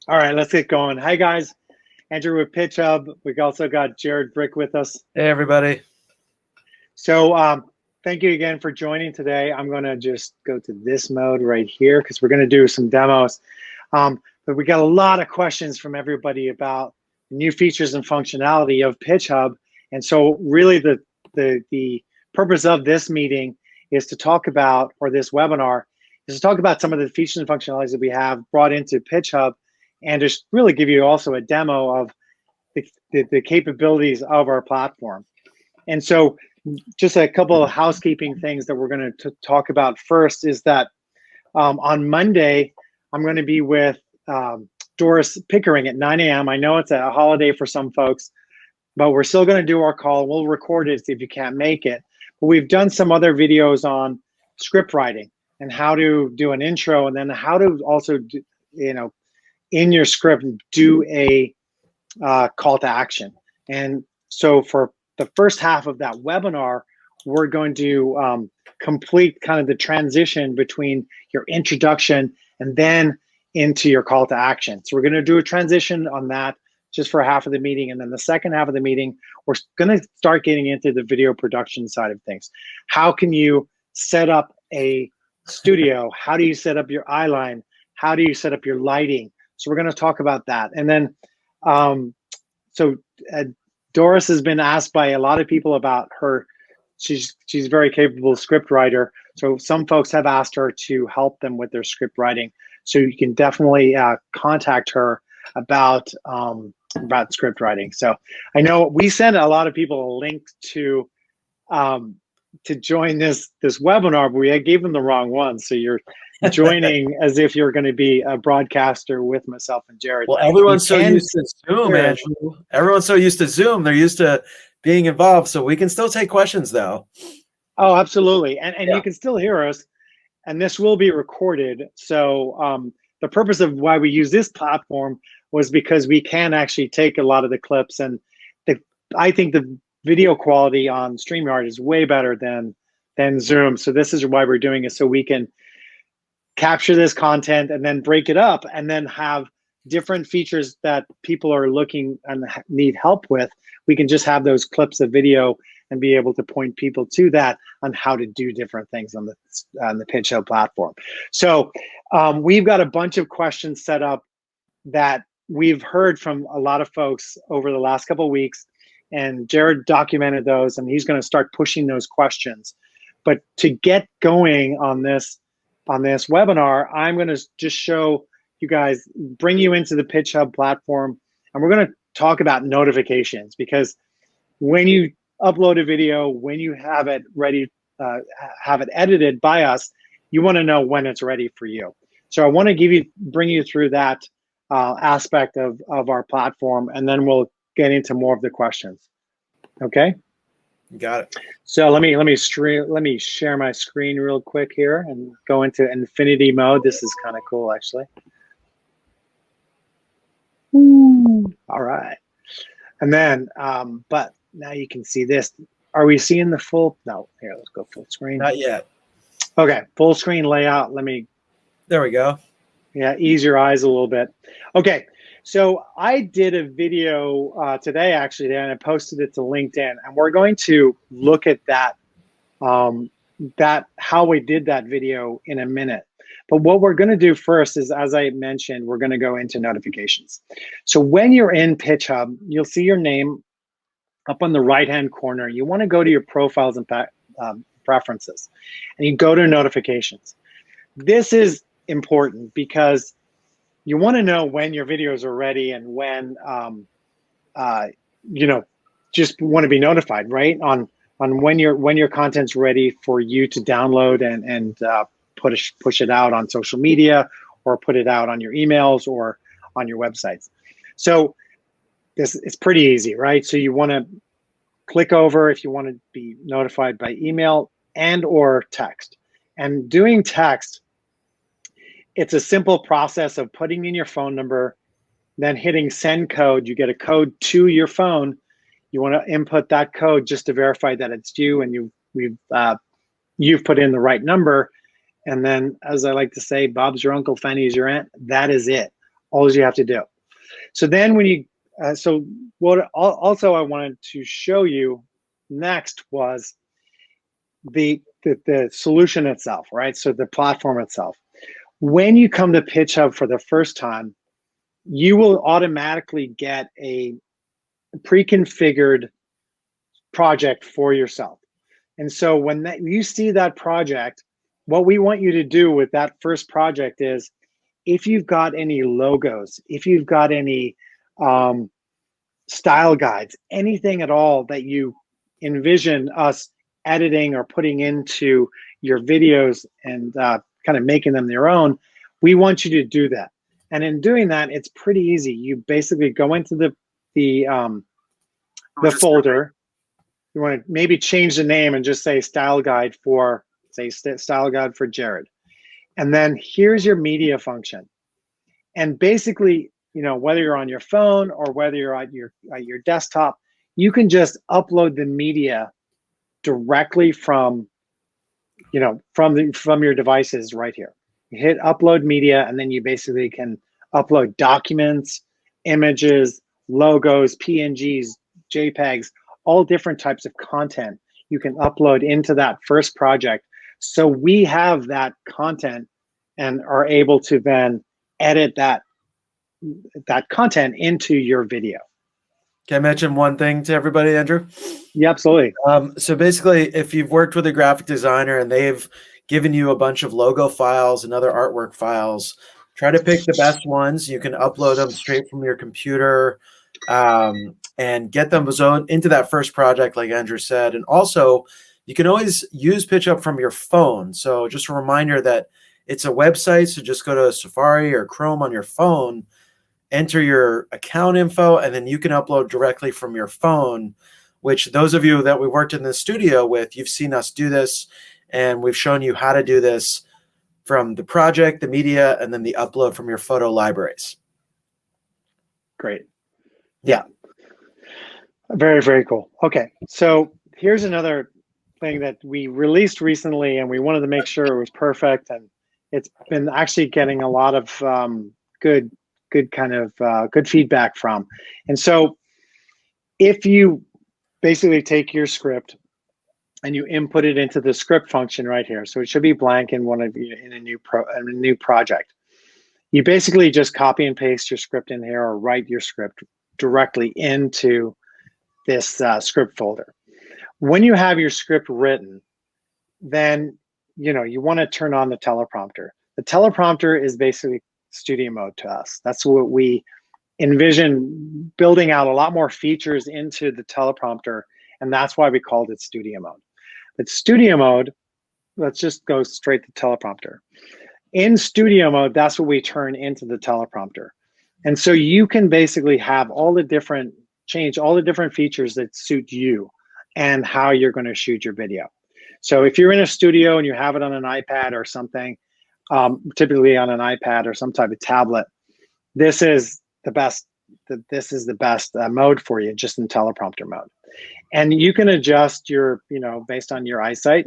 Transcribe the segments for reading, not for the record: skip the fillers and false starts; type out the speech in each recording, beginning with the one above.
All right, let's get going. Hi, guys. Andrew with PitchHub. We've also got Jared Brick with us. Hey, everybody. So thank you again for joining today. I'm going to just go to this mode right here because we're going to do some demos. But we got a lot of questions from everybody about new features and functionality of PitchHub. And so really the purpose of this meeting is to talk about, or this webinar, is to talk about some of the features and functionalities that we have brought into PitchHub and just really give you also a demo of the capabilities of our platform. And so just a couple of housekeeping things that we're going to talk about. First is that on Monday, I'm going to be with Doris Pickering at 9 a.m. I know it's a holiday for some folks, but we're still going to do our call. We'll record it if you can't make it. But we've done some other videos on script writing and how to do an intro, and then how to also, in your script, do a call to action. And so for the first half of that webinar, we're going to complete kind of the transition between your introduction and then into your call to action. So we're going to do a transition on that just for half of the meeting. And then the second half of the meeting, we're going to start getting into the video production side of things. How can you set up a studio? How do you set up your eyeline? How do you set up your lighting? So we're going to talk about that. And then Doris has been asked by a lot of people about her. She's a very capable script writer. So some folks have asked her to help them with their script writing. So you can definitely contact her about script writing. So I know we sent a lot of people a link to join this webinar, but we gave them the wrong one. So you're joining as if you're going to be a broadcaster with myself and Jared. Well, everyone's so used to Zoom, Andrew. Everyone's so used to Zoom. They're used to being involved. So we can still take questions, though. Oh, absolutely. And yeah, you can still hear us. And this will be recorded. So the purpose of why we use this platform was because we can actually take a lot of the clips. And I think the video quality on StreamYard is way better than Zoom. So this is why we're doing it, so we can capture this content and then break it up and then have different features that people are looking and need help with. We can just have those clips of video and be able to point people to that on how to do different things on the PitchHub platform. So we've got a bunch of questions set up that we've heard from a lot of folks over the last couple of weeks, and Jared documented those, and he's going to start pushing those questions. But to get going on this webinar, I'm going to just show you guys, bring you into the PitchHub platform, and we're going to talk about notifications, because when you upload a video, when you have it ready, have it edited by us, you want to know when it's ready for you. So I want to bring you through that aspect of our platform, and then we'll get into more of the questions. Okay. Got it. So let me share my screen real quick here and go into infinity mode. This is kind of cool, actually. All right. And then, but now you can see this. Are we seeing the full? No. Here, let's go full screen. Not yet. Okay, full screen layout. There we go. Yeah, ease your eyes a little bit. Okay. So I did a video today, actually, and I posted it to LinkedIn, and we're going to look at that, how we did that video in a minute. But what we're going to do first is, as I mentioned, we're going to go into notifications. So when you're in PitchHub, you'll see your name up on the right-hand corner. You want to go to your profiles and preferences, and you go to notifications. This is important because you want to know when your videos are ready and when, just want to be notified, right? On when your content's ready for you to download and push it out on social media, or put it out on your emails or on your websites. So it's pretty easy, right? So you want to click over if you want to be notified by email and or text. And doing text, it's a simple process of putting in your phone number, then hitting send code. You get a code to your phone. You want to input that code just to verify that it's you and you've put in the right number. And then, as I like to say, Bob's your uncle, Fanny's your aunt. That is it. All you have to do. So then when you, so what also I wanted to show you next was the solution itself, right? So the platform itself. When you come to PitchHub for the first time, you will automatically get a pre-configured project for yourself. And so when you see that project, what we want you to do with that first project is, if you've got any logos, if you've got any style guides, anything at all that you envision us editing or putting into your videos and kind of making them their own, we want you to do that. And in doing that, it's pretty easy. You basically go into the folder. You want to maybe change the name and just say style guide for, say, style guide for Jared. And then here's your media function. And basically, you know, whether you're on your phone or whether you're at your desktop, you can just upload the media directly from, you know, from your devices right here. You hit upload media, and then you basically can upload documents, images, logos, PNGs, JPEGs, all different types of content you can upload into that first project. So we have that content and are able to then edit that content into your video. Can I mention one thing to everybody, Andrew? Yeah, absolutely. So basically, if you've worked with a graphic designer and they've given you a bunch of logo files and other artwork files, try to pick the best ones. You can upload them straight from your computer and get them into that first project, like Andrew said. And also, you can always use PitchHub from your phone. So just a reminder that it's a website. So just go to Safari or Chrome on your phone, enter your account info, and then you can upload directly from your phone, which those of you that we worked in the studio with, you've seen us do this, and we've shown you how to do this from the project, the media, and then the upload from your photo libraries. Great. Yeah. Very, very cool. Okay. So here's another thing that we released recently, and we wanted to make sure it was perfect, and it's been actually getting a lot of good feedback from. And so if you basically take your script and you input it into the script function right here, so it should be blank in a new project. You basically just copy and paste your script in here, or write your script directly into this script folder. When you have your script written, then you want to turn on the teleprompter. The teleprompter is basically studio mode to us. That's what we envision, building out a lot more features into the teleprompter, and that's why we called it studio mode. But studio mode, let's just go straight to teleprompter. In studio mode, that's what we turn into the teleprompter. And so you can basically have change all the different features that suit you and how you're going to shoot your video. So if you're in a studio and you have it on an iPad or something, typically on an iPad or some type of tablet, this is the best mode for you, just in teleprompter mode. And you can adjust your, based on your eyesight,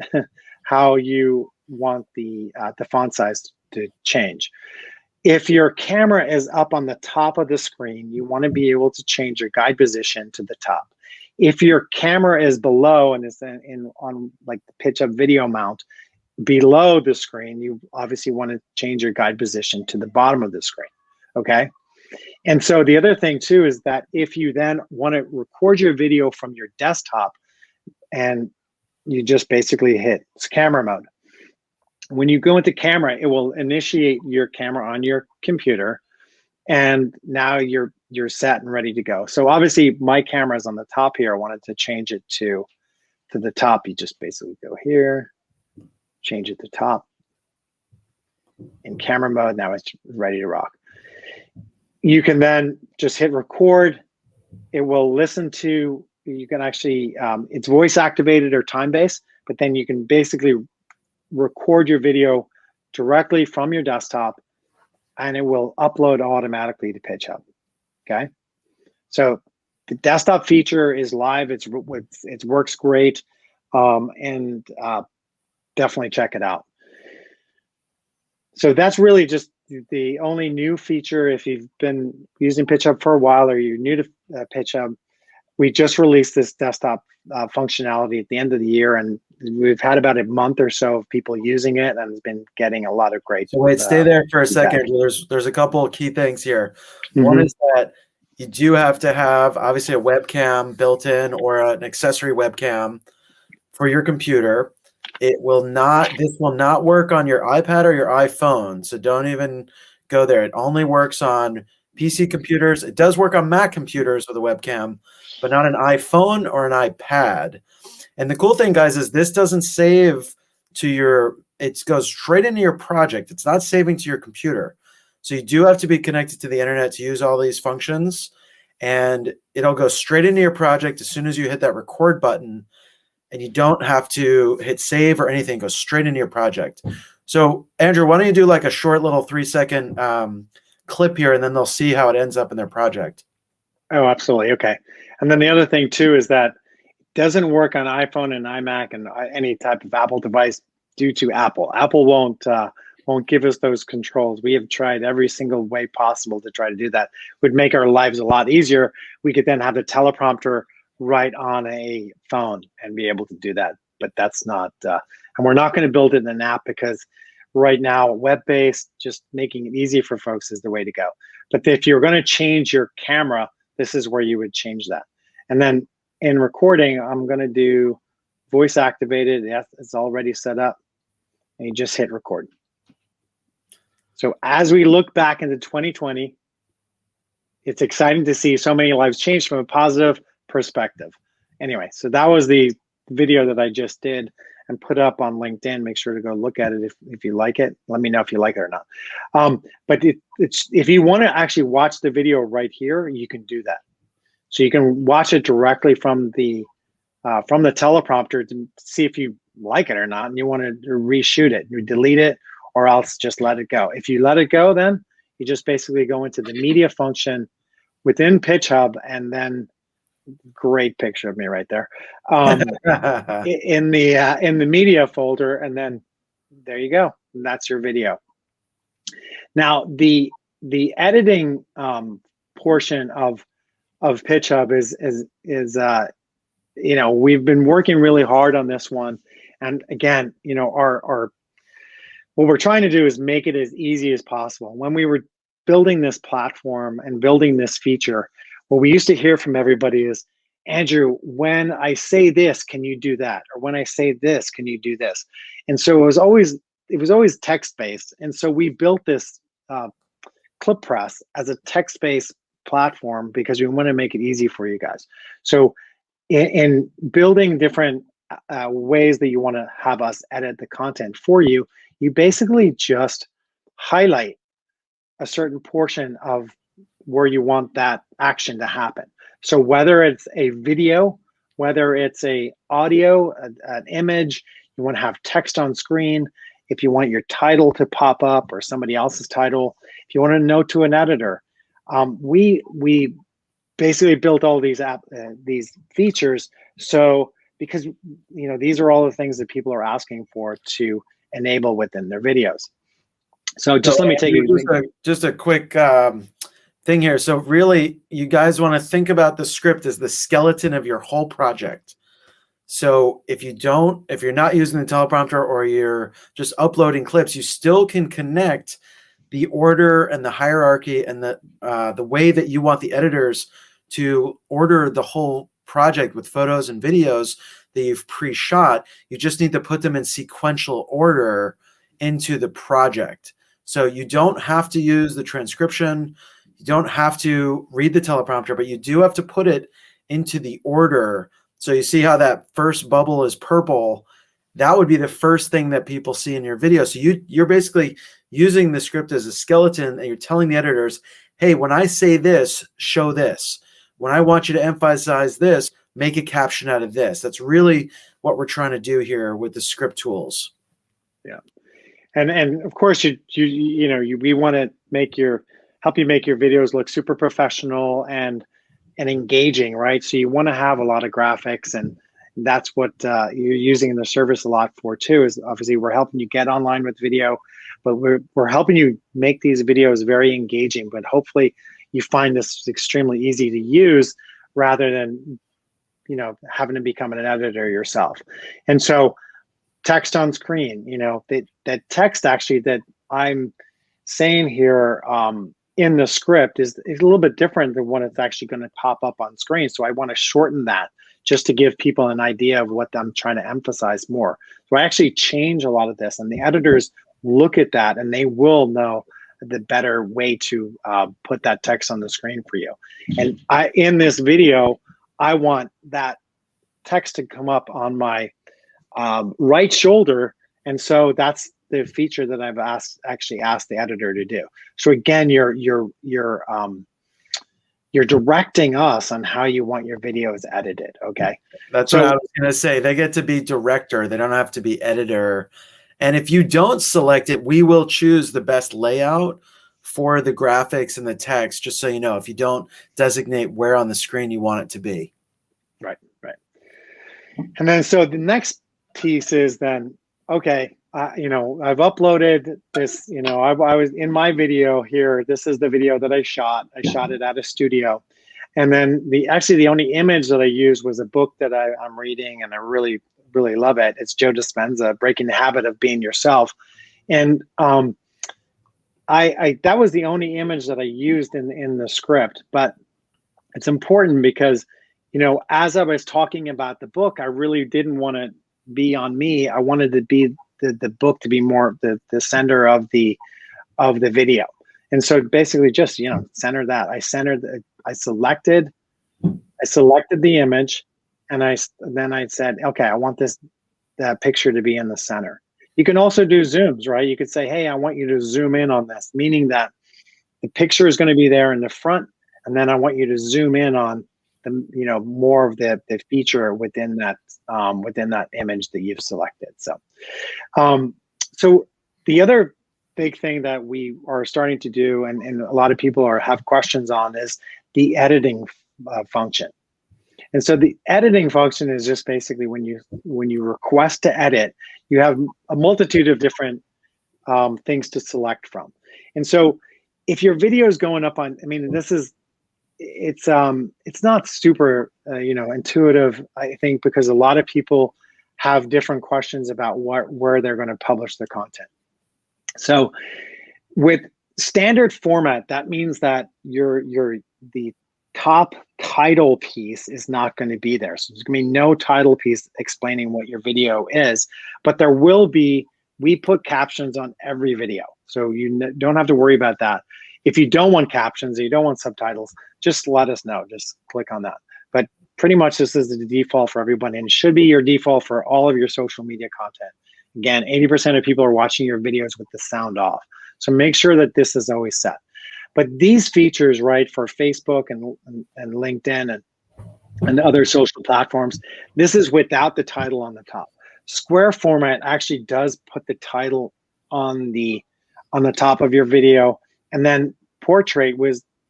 how you want the font size to change. If your camera is up on the top of the screen, you want to be able to change your guide position to the top. If your camera is below and is on like the PitchHub video mount below the screen, you obviously want to change your guide position to the bottom of the screen. Okay. And so the other thing too is that if you then want to record your video from your desktop, and you just basically hit camera mode. When you go into camera, it will initiate your camera on your computer, and now you're set and ready to go. So obviously my camera is on the top here. I wanted to change it to the top. You just basically go here, change it to top. In camera mode, now it's ready to rock. You can then just hit record. It will listen to, you can actually, it's voice activated or time-based, but then you can basically record your video directly from your desktop, and it will upload automatically to PitchHub. Okay. So the desktop feature is live. It works great. And definitely check it out. So that's really just the only new feature, if you've been using PitchHub for a while or you're new to PitchHub, we just released this desktop functionality at the end of the year, and we've had about a month or so of people using it, and it's been getting a lot of great. So wait, stay there for a feedback. second. There's a couple of key things here. Mm-hmm. One is that you do have to have obviously a webcam built in or an accessory webcam for your computer. This will not work on your iPad or your iPhone. So don't even go there. It only works on PC computers. It does work on Mac computers with a webcam, but not an iPhone or an iPad. And the cool thing, guys, is this doesn't save to your, it goes straight into your project. It's not saving to your computer. So you do have to be connected to the internet to use all these functions, and it'll go straight into your project as soon as you hit that record button, and you don't have to hit save or anything. It goes straight into your project. So Andrew, why don't you do like a short little 3-second clip here, and then they'll see how it ends up in their project. Oh, absolutely. Okay. And then the other thing too is that it doesn't work on iPhone and iMac and any type of Apple device due to Apple. Apple won't give us those controls. We have tried every single way possible to try to do that. It would make our lives a lot easier. We could then have the teleprompter right on a phone and be able to do that. But that's not, and we're not going to build it in an app because right now, web-based, just making it easy for folks is the way to go. But if you're going to change your camera, this is where you would change that. And then in recording, I'm going to do voice activated. Yes, it's already set up. And you just hit record. So as we look back into 2020, it's exciting to see so many lives change from a positive perspective. Anyway, so that was the video that I just did and put up on LinkedIn. Make sure to go look at it if you like it. Let me know if you like it or not. But if you want to actually watch the video right here, you can do that. So you can watch it directly from the teleprompter to see if you like it or not, and you want to reshoot it. You delete it, or else just let it go. If you let it go, then you just basically go into the media function within PitchHub, and then great picture of me right there in the media folder, and then there you go. And that's your video. Now the editing portion of PitchHub is you know, we've been working really hard on this one, and again, you know, our what we're trying to do is make it as easy as possible. When we were building this platform and building this feature, what we used to hear from everybody is, Andrew, when I say this, can you do that? Or when I say this, can you do this? And so it was always text-based. And so we built this ClipPress as a text-based platform because we want to make it easy for you guys. So in building different ways that you want to have us edit the content for you, you basically just highlight a certain portion of where you want that action to happen. So whether it's a video, whether it's a audio, an image, you want to have text on screen, if you want your title to pop up or somebody else's title, if you want to note to an editor, we basically built all these features. So because, you know, these are all the things that people are asking for to enable within their videos. So just let me take you just a quick thing here. So really, you guys want to think about the script as the skeleton of your whole project. So if you're not using the teleprompter or you're just uploading clips, you still can connect the order and the hierarchy and the way that you want the editors to order the whole project with photos and videos that you've pre-shot. You just need to put them in sequential order into the project. So you don't have to use the transcription. You don't have to read the teleprompter, but you do have to put it into the order. So you see how that first bubble is purple. That would be the first thing that people see in your video. So you're basically using the script as a skeleton, and you're telling the editors, hey, when I say this, show this. When I want you to emphasize this, make a caption out of this. That's really what we're trying to do here with the script tools. Yeah. And of course, we want to help you make your videos look super professional and engaging, right? So you want to have a lot of graphics, and that's what you're using the service a lot for too. Is obviously we're helping you get online with video, but we're helping you make these videos very engaging, but hopefully you find this extremely easy to use rather than, you know, having to become an editor yourself. And so text on screen, you know, that text actually that I'm saying here in the script is a little bit different than what it's actually going to pop up on screen. So I want to shorten that just to give people an idea of what I'm trying to emphasize more. So I actually change a lot of this, and the editors look at that and they will know the better way to put that text on the screen for you. And in this video, I want that text to come up on my right shoulder, and so that's the feature that I've actually asked the editor to do. So again, you're directing us on how you want your videos edited. Okay, that's what I was going to say. They get to be director; they don't have to be editor. And if you don't select it, we will choose the best layout for the graphics and the text. Just so you know, if you don't designate where on the screen you want it to be. Right. And then so the next piece is then, okay, you know, I've uploaded this, you know, I was in my video here. This is the video that I shot. I shot it at a studio. And then the only image that I used was a book that I'm reading, and I really, really love it. It's Joe Dispenza, Breaking the Habit of Being Yourself. And that was the only image that I used in the script. But it's important because, you know, as I was talking about the book, I really didn't want to be on me. I wanted to be the book to be more the center of the video. And so basically just, you know, center that. I selected the image, and then I said, okay, I want that picture to be in the center. You can also do zooms, right? You could say, hey, I want you to zoom in on this, meaning that the picture is going to be there in the front, and then I want you to zoom in on the, you know, more of the feature within that image that you've selected. So so the other big thing that we are starting to do, and a lot of people have questions on, is the editing function. And so the editing function is just basically when you request to edit, you have a multitude of different things to select from. And so if your video is going up on, I mean, it's not super you know, intuitive, I think, because a lot of people have different questions about where they're going to publish the content. So with standard format, that means that the top title piece is not going to be there. So there's going to be no title piece explaining what your video is, but there will be. We put captions on every video, so you don't have to worry about that. If you don't want captions, or you don't want subtitles, just let us know. Just click on that. But pretty much this is the default for everyone, and it should be your default for all of your social media content. Again, 80% of people are watching your videos with the sound off. So make sure that this is always set. But these features, right, for Facebook and LinkedIn and other social platforms, this is without the title on the top. Square format actually does put the title on the top of your video. And then portrait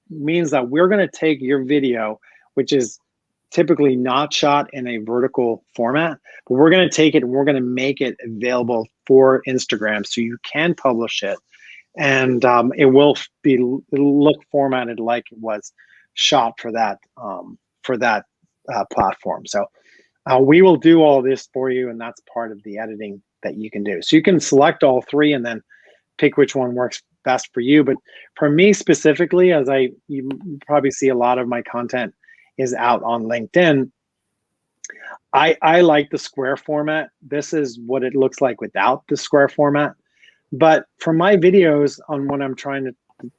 means that we're going to take your video, which is typically not shot in a vertical format, but we're going to take it and we're going to make it available for Instagram so you can publish it. And it'll look formatted like it was shot for that platform. So we will do all this for you, and that's part of the editing that you can do. So you can select all three and then pick which one works best for you. But for me specifically, as you probably see a lot of my content is out on LinkedIn, I like the square format. This is what it looks like without the square format. But for my videos, on when I'm trying to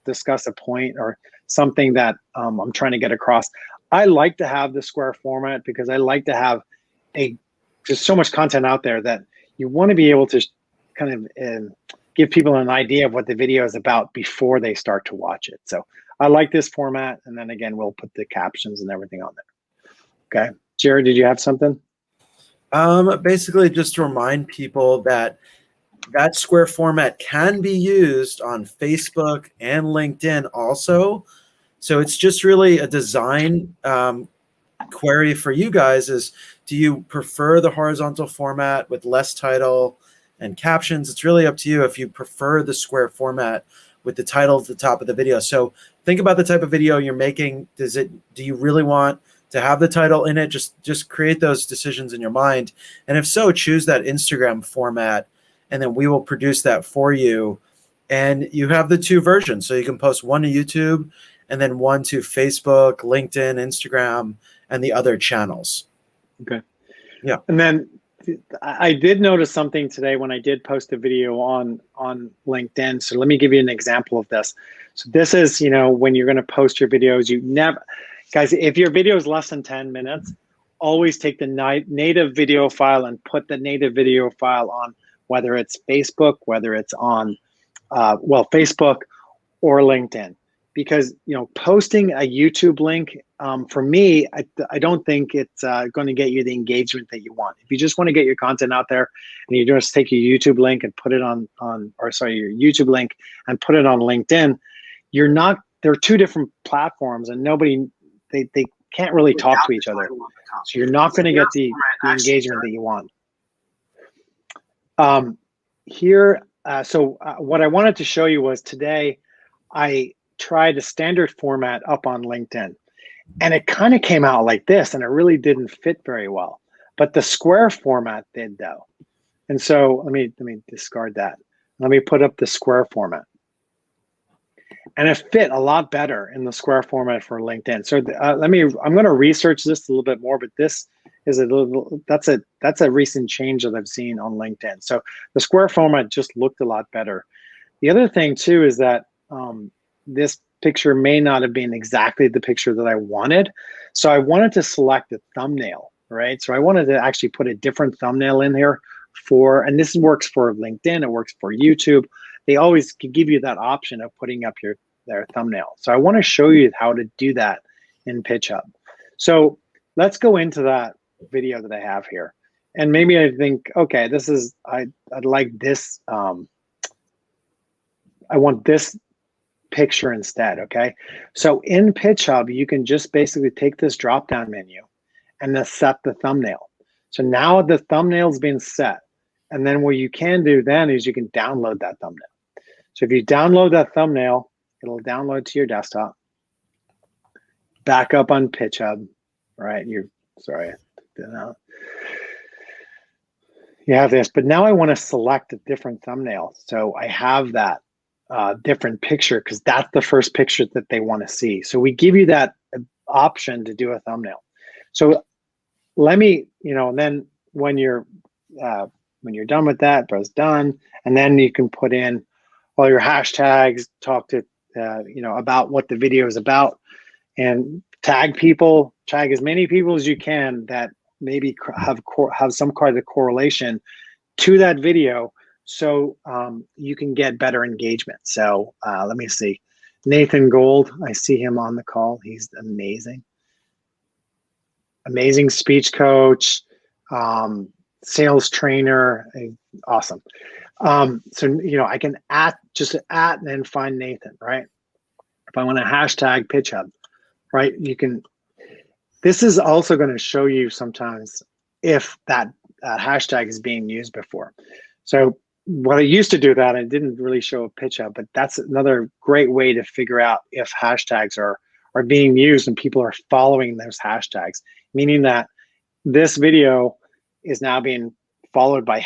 discuss a point or something that I'm trying to get across, I like to have the square format because I like to have just so much content out there that you want to be able to kind of give people an idea of what the video is about before they start to watch it. So I like this format, and then again, we'll put the captions and everything on there. Okay, Jared, did you have something? Basically, just to remind people that square format can be used on Facebook and LinkedIn also. So it's just really a design query for you guys is, do you prefer the horizontal format with less title and captions. It's really up to you if you prefer the square format with the title at the top of the video. So think about the type of video you're making. Do you really want to have the title in it? Just create those decisions in your mind. And if so, choose that Instagram format, and then we will produce that for you. And you have the two versions. So you can post one to YouTube and then one to Facebook, LinkedIn, Instagram, and the other channels. Okay. Yeah. And then I did notice something today when I did post a video on LinkedIn. So let me give you an example of this. So this is, when you're going to post your videos, guys, if your video is less than 10 minutes, always take the native video file and put the native video file on, whether it's Facebook, whether it's on, Facebook or LinkedIn. Because, posting a YouTube link, for me, I don't think it's going to get you the engagement that you want. If you just want to get your content out there and you just take your YouTube link and put it your YouTube link and put it on LinkedIn, they're two different platforms, and they can't really talk to each other. So you're not going to get the engagement that you want. What I wanted to show you was today, I tried a standard format up on LinkedIn, and it kind of came out like this, and it really didn't fit very well, but the square format did, though. And so let me discard that. Let me put up the square format, and it fit a lot better in the square format for LinkedIn. So I'm going to research this a little bit more, but this is that's a recent change that I've seen on LinkedIn. So the square format just looked a lot better. The other thing too is that this picture may not have been exactly the picture that I wanted. So I wanted to select a thumbnail, right? So I wanted to actually put a different thumbnail in here and this works for LinkedIn, it works for YouTube. They always give you that option of putting up their thumbnail. So I want to show you how to do that in PitchHub. So let's go into that video that I have here. And maybe I think, okay, I'd like this, I want this picture instead, okay? So in PitchHub, you can just basically take this drop-down menu and then set the thumbnail. So now the thumbnail's been set. And then what you can do then is you can download that thumbnail. So if you download that thumbnail, it'll download to your desktop, back up on PitchHub, right? You have this, but now I want to select a different thumbnail. So I have that different picture because that's the first picture that they want to see. So we give you that option to do a thumbnail. So let me, and then when you're done with that, press done, and then you can put in all your hashtags, talk to about what the video is about, and tag as many people as you can that maybe have some kind of correlation to that video, so you can get better engagement. So let me see. Nathan Gold, I see him on the call. He's amazing. Amazing speech coach, sales trainer, awesome. So, I can just at and then find Nathan, right? If I want to hashtag PitchHub, right? This is also going to show you sometimes if that hashtag is being used before. So what I used to do that, I didn't really show a PitchHub, but that's another great way to figure out if hashtags are being used and people are following those hashtags, meaning that this video is now being followed by it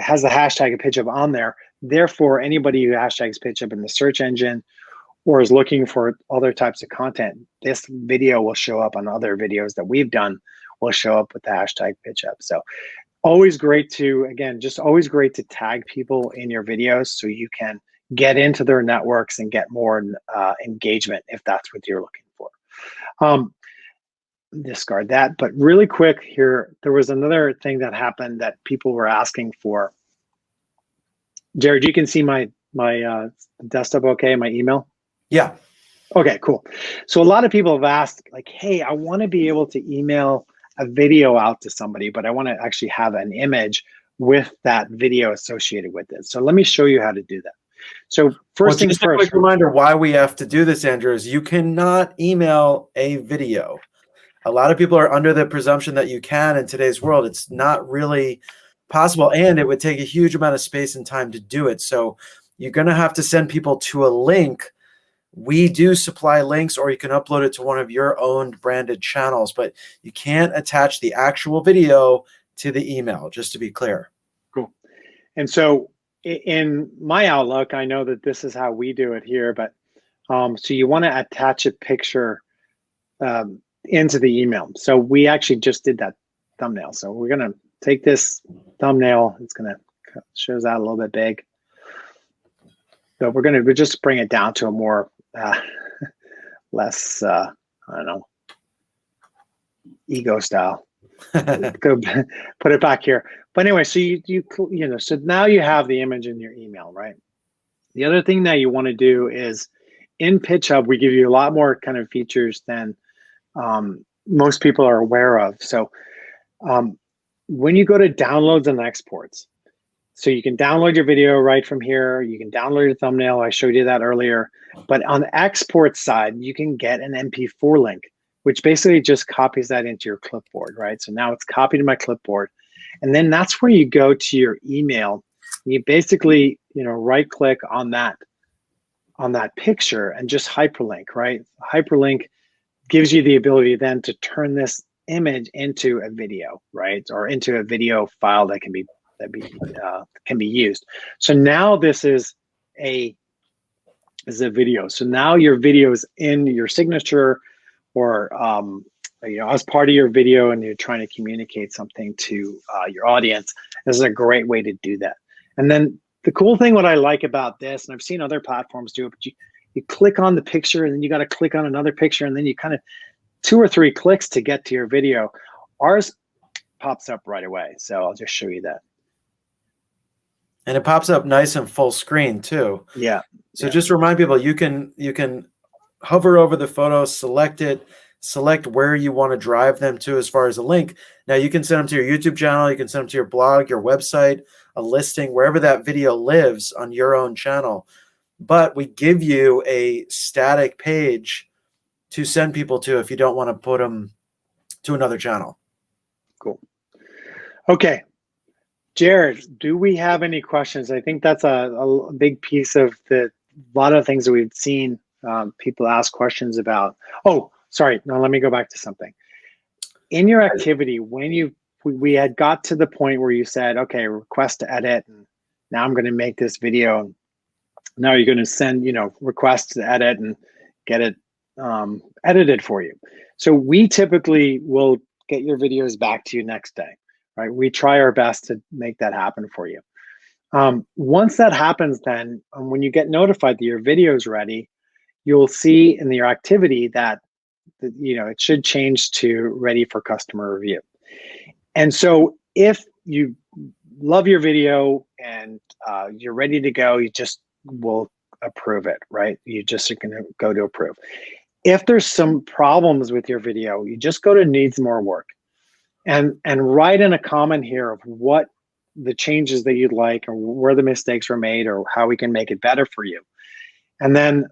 has the hashtag of PitchHub on there. Therefore, anybody who hashtags PitchHub in the search engine or is looking for other types of content, this video will show up on other videos that we've done, will show up with the hashtag PitchHub. So always great to tag people in your videos so you can get into their networks and get more engagement if that's what you're looking for. Discard that, but really quick here, there was another thing that happened that people were asking for. Jared, you can see my desktop okay, my email? Yeah. Okay, cool. So a lot of people have asked, like, hey, I want to be able to email a video out to somebody, but I want to actually have an image with that video associated with it. So let me show you how to do that. So first things first. A quick reminder why we have to do this, Andrew, is you cannot email a video. A lot of people are under the presumption that you can in today's world. It's not really possible, and it would take a huge amount of space and time to do it. So you're going to have to send people to a link. We do supply links, or you can upload it to one of your own branded channels, but you can't attach the actual video to the email, just to be clear. Cool. And so in my Outlook, I know that this is how we do it here, but so you want to attach a picture into the email. So we actually just did that thumbnail. So we're going to take this thumbnail. It's going to shows out a little bit big. So we'll just bring it down to a more less I don't know, ego style. Go put it back here. But anyway, so you know, so now you have the image in your email, right? The other thing that you want to do is in PitchHub, we give you a lot more kind of features than most people are aware of. So when you go to downloads and exports, so you can download your video right from here. You can download your thumbnail. I showed you that earlier. But on the export side, you can get an MP4 link, which basically just copies that into your clipboard, right? So now it's copied to my clipboard. And then that's where you go to your email. You basically, you know, right click on that picture and just hyperlink, right? Hyperlink gives you the ability then to turn this image into a video, right? Or into a video file that can be used. So now this is a video. So now your video is in your signature, or you know, as part of your video, and you're trying to communicate something to your audience. This is a great way to do that. And then the cool thing, what I like about this, and I've seen other platforms do it, but you click on the picture, and then you got to click on another picture, and then you kind of 2 or 3 clicks to get to your video. Ours pops up right away. So I'll just show you that. And it pops up nice and full screen too. Yeah. So just remind people, you can hover over the photo, select it, select where you want to drive them to as far as a link. Now you can send them to your YouTube channel, you can send them to your blog, your website, a listing, wherever that video lives on your own channel. But we give you a static page to send people to if you don't want to put them to another channel. Cool. Okay. Jared, do we have any questions? I think that's a big piece of a lot of things that we've seen people ask questions about. Oh, sorry. No, let me go back to something. In your activity, when we had got to the point where you said, okay, request to edit, and now I'm going to make this video. Now you're going to send, you know, requests to edit and get it edited for you. So we typically will get your videos back to you next day. Right, we try our best to make that happen for you. Once that happens, then when you get notified that your video is ready, you'll see in your activity that you know it should change to ready for customer review. And so if you love your video and you're ready to go, you just will approve it, right? You just are going to go to approve. If there's some problems with your video, you just go to needs more work. And write in a comment here of what the changes that you'd like, or where the mistakes were made, or how we can make it better for you. And then,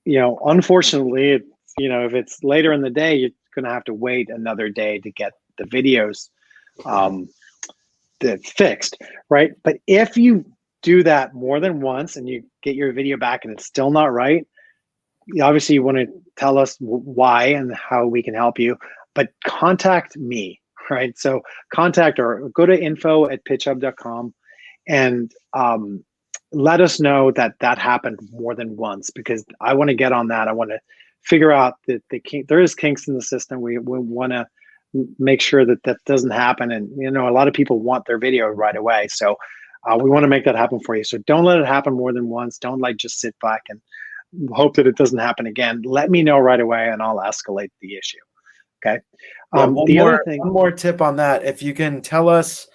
you know, unfortunately, you know, if it's later in the day, you're going to have to wait another day to get the videos fixed, right? But if you do that more than once and you get your video back and it's still not right, obviously you want to tell us why and how we can help you, but contact me. Right, so contact or go to info@pitchhub.com and let us know that happened more than once, because I want to get on that. I want to figure out that there is kinks in the system. We want to make sure that doesn't happen. And you know, a lot of people want their video right away, so we want to make that happen for you. So don't let it happen more than once. Don't like just sit back and hope that it doesn't happen again. Let me know right away, and I'll escalate the issue. Okay. Yeah, one more tip on that. If you can tell us,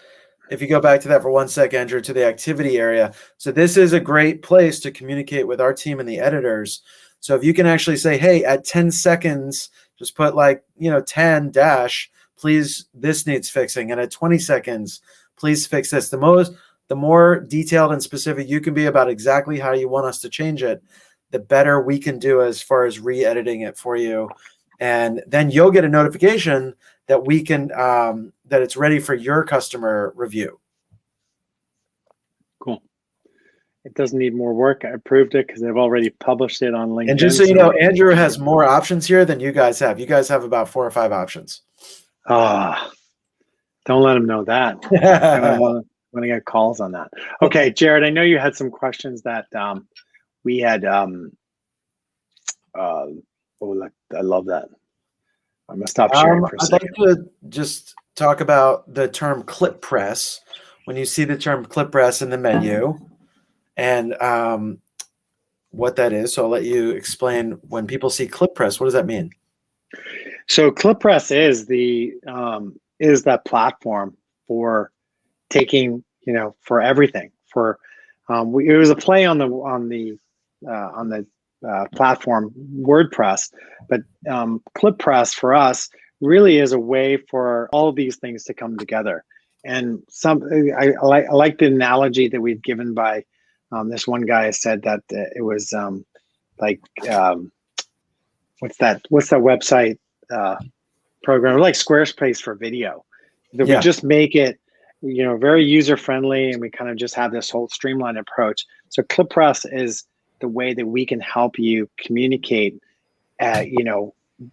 if you go back to that for 1 sec, Andrew, to the activity area. So this is a great place to communicate with our team and the editors. So if you can actually say, hey, at 10 seconds, just put like, you know, 10 dash, please, this needs fixing. And at 20 seconds, please fix this. The more detailed and specific you can be about exactly how you want us to change it, the better we can do as far as re-editing it for you. And then you'll get a notification that we can that it's ready for your customer review. it doesn't need more work. I approved it because they've already published it on LinkedIn. And just so you know, Andrew has more options here than you guys have. You guys have about 4 or 5 options. Ah, don't let them know that. I want to get calls on that. Okay, Jared, I know you had some questions that we had. I love that. I'm gonna stop sharing for a second. I'd like to just talk about the term clip press. When you see the term clip press in the menu, and what that is, so I'll let you explain. When people see clip press, what does that mean? So clip press is that platform for taking, for everything. For it was a play on the platform WordPress, but clip press for us really is a way for all of these things to come together. And I like the analogy that we've given by this one guy said that it was what's that website program, like Squarespace for video, that we just make it very user friendly, and we kind of just have this whole streamlined approach. So ClipPress is the way that we can help you communicate,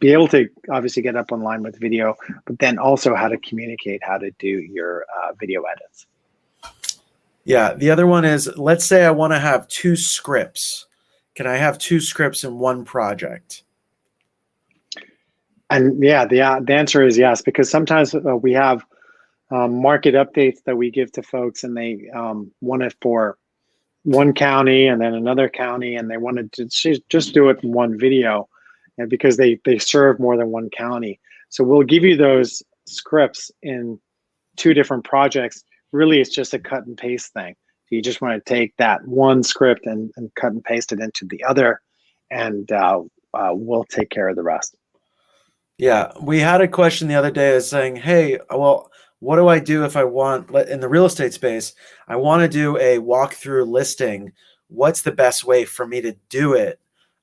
be able to obviously get up online with video, but then also how to communicate, how to do your video edits. Yeah, the other one is, let's say I want to have 2 scripts. Can I have 2 scripts in one project? And yeah, the answer is yes, because sometimes we have market updates that we give to folks, and they want it for one county and then another county, and they wanted to just do it in one video, and because they serve more than one county. So we'll give you those scripts in 2 different projects. Really, it's just a cut and paste thing. You just want to take that one script and cut and paste it into the other, and we'll take care of the rest. Yeah, we had a question the other day saying, hey, well, what do I do if I want, in the real estate space, I want to do a walkthrough listing. What's the best way for me to do it?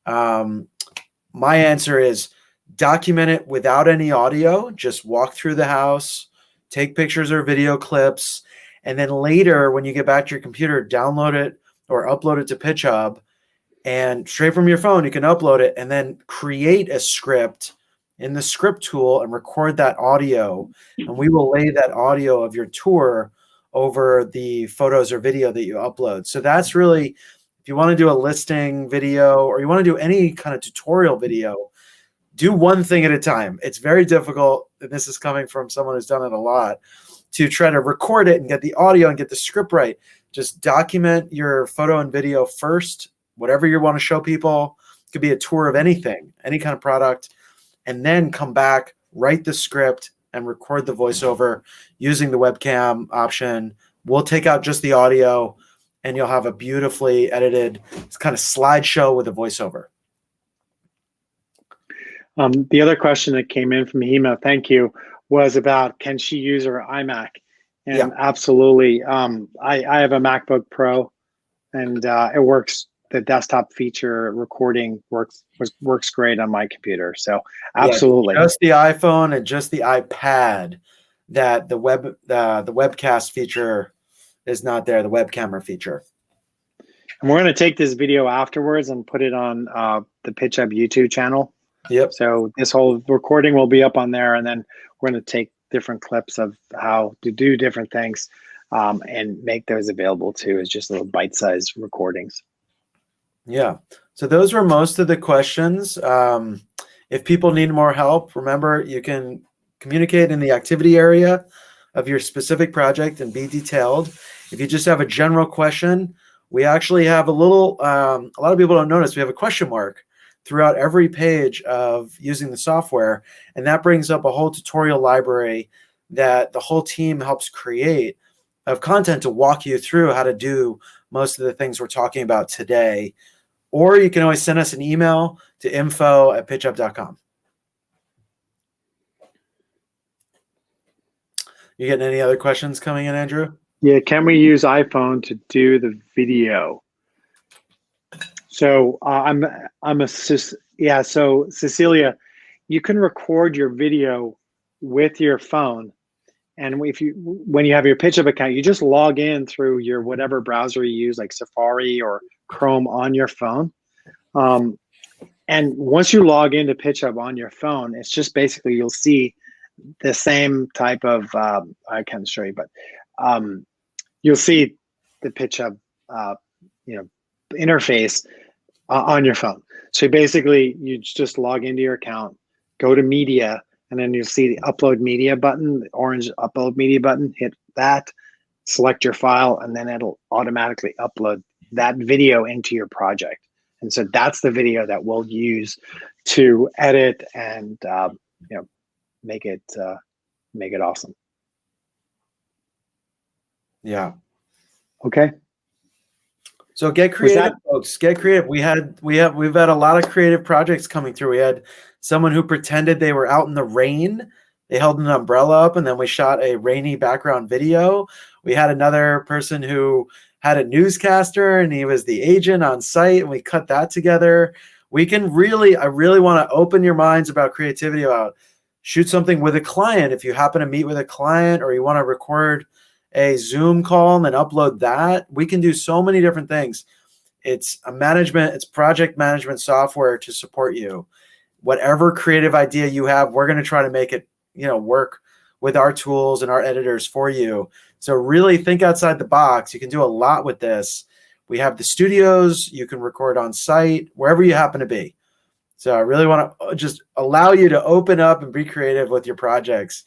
My answer is document it without any audio. Just walk through the house, take pictures or video clips, and then later when you get back to your computer, download it or upload it to PitchHub, and straight from your phone, you can upload it and then create a script in the script tool and record that audio, and we will lay that audio of your tour over the photos or video that you upload. So that's really, if you want to do a listing video or you want to do any kind of tutorial video, do one thing at a time. It's very difficult, and this is coming from someone who's done it a lot, to try to record it and get the audio and get the script right. Just document your photo and video first, whatever you want to show people. It could be a tour of anything, any kind of product, and then come back, write the script, and record the voiceover using the webcam option. We'll take out just the audio, and you'll have a beautifully edited kind of slideshow with a voiceover. The other question that came in from Hema, thank you, was about, can she use her iMac? And absolutely. I have a MacBook Pro, and it works. The desktop feature recording works great on my computer. So absolutely. Yeah, just the iPhone and just the iPad, that the webcast feature is not there, the web camera feature. And we're going to take this video afterwards and put it on the PitchHub YouTube channel. Yep. So this whole recording will be up on there, and then we're going to take different clips of how to do different things and make those available too as just little bite-sized recordings. Yeah. So those were most of the questions. If people need more help, remember, you can communicate in the activity area of your specific project and be detailed. If you just have a general question, we actually have a lot of people don't notice, we have a question mark throughout every page of using the software. And that brings up a whole tutorial library that the whole team helps create of content to walk you through how to do most of the things we're talking about today. Or you can always send us an email to info@pitchup.com. You getting any other questions coming in, Andrew? Yeah, can we use iPhone to do the video? So so Cecilia, you can record your video with your phone, And when you have your PitchHub account, you just log in through your whatever browser you use, like Safari or Chrome on your phone. And once you log into PitchHub on your phone, it's just basically you'll see the same type of I can't show you, but you'll see the PitchHub interface on your phone. So basically, you just log into your account, go to media, and then you'll see the upload media button, the orange upload media button. Hit that, select your file, and then it'll automatically upload that video into your project. And so that's the video that we'll use to edit and make it awesome. Yeah. Okay. So get creative, folks. Get creative. We've had a lot of creative projects coming through. We had someone who pretended they were out in the rain. They held an umbrella up, and then we shot a rainy background video. We had another person who had a newscaster, and he was the agent on site, and we cut that together. I really want to open your minds about creativity, about shoot something with a client. If you happen to meet with a client or you want to record a Zoom call and then upload that, we can do so many different things. It's project management software to support you. Whatever creative idea you have, we're going to try to make it, work with our tools and our editors for you. So really think outside the box. You can do a lot with this. We have the studios. You can record on site, wherever you happen to be. So I really want to just allow you to open up and be creative with your projects.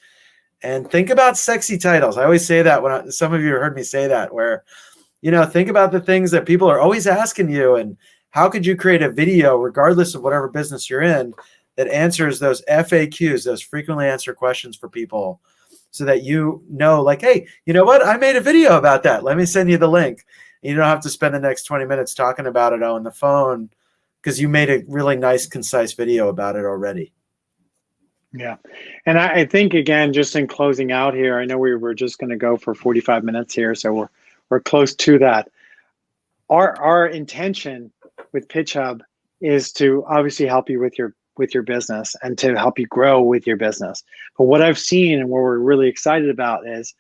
And think about sexy titles. I always say that some of you have heard me say that, where, think about the things that people are always asking you, and how could you create a video, regardless of whatever business you're in, that answers those FAQs, those frequently answered questions for people, so that like, hey, you know what? I made a video about that. Let me send you the link. You don't have to spend the next 20 minutes talking about it on the phone, because you made a really nice, concise video about it already. Yeah. And I think, again, just in closing out here, I know we were just going to go for 45 minutes here, so we're close to that. Our intention with PitchHub is to obviously help you with your business and to help you grow with your business. But what I've seen and what we're really excited about is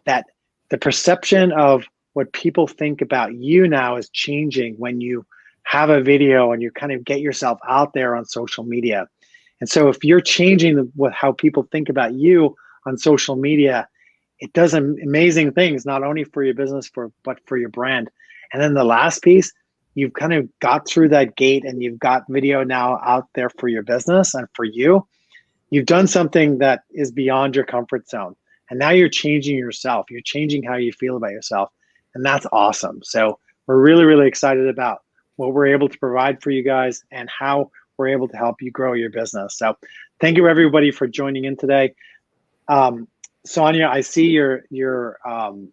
that the perception of what people think about you now is changing when you have a video and you kind of get yourself out there on social media. And so if you're changing how people think about you on social media, it does amazing things, not only for your business, but for your brand. And then the last piece, you've kind of got through that gate and you've got video now out there for your business and for you. You've done something that is beyond your comfort zone. And now you're changing yourself. You're changing how you feel about yourself. And that's awesome. So we're really, really excited about what we're able to provide for you guys and how we're able to help you grow your business. So thank you, everybody, for joining in today. Sonia, I see your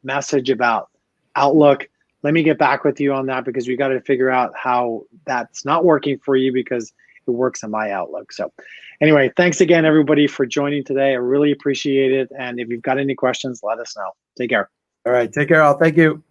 message about Outlook. Let me get back with you on that, because we got to figure out how that's not working for you, because it works on my Outlook. So anyway, thanks again, everybody, for joining today. I really appreciate it. And if you've got any questions, let us know. Take care. All right. Take care, all. Thank you.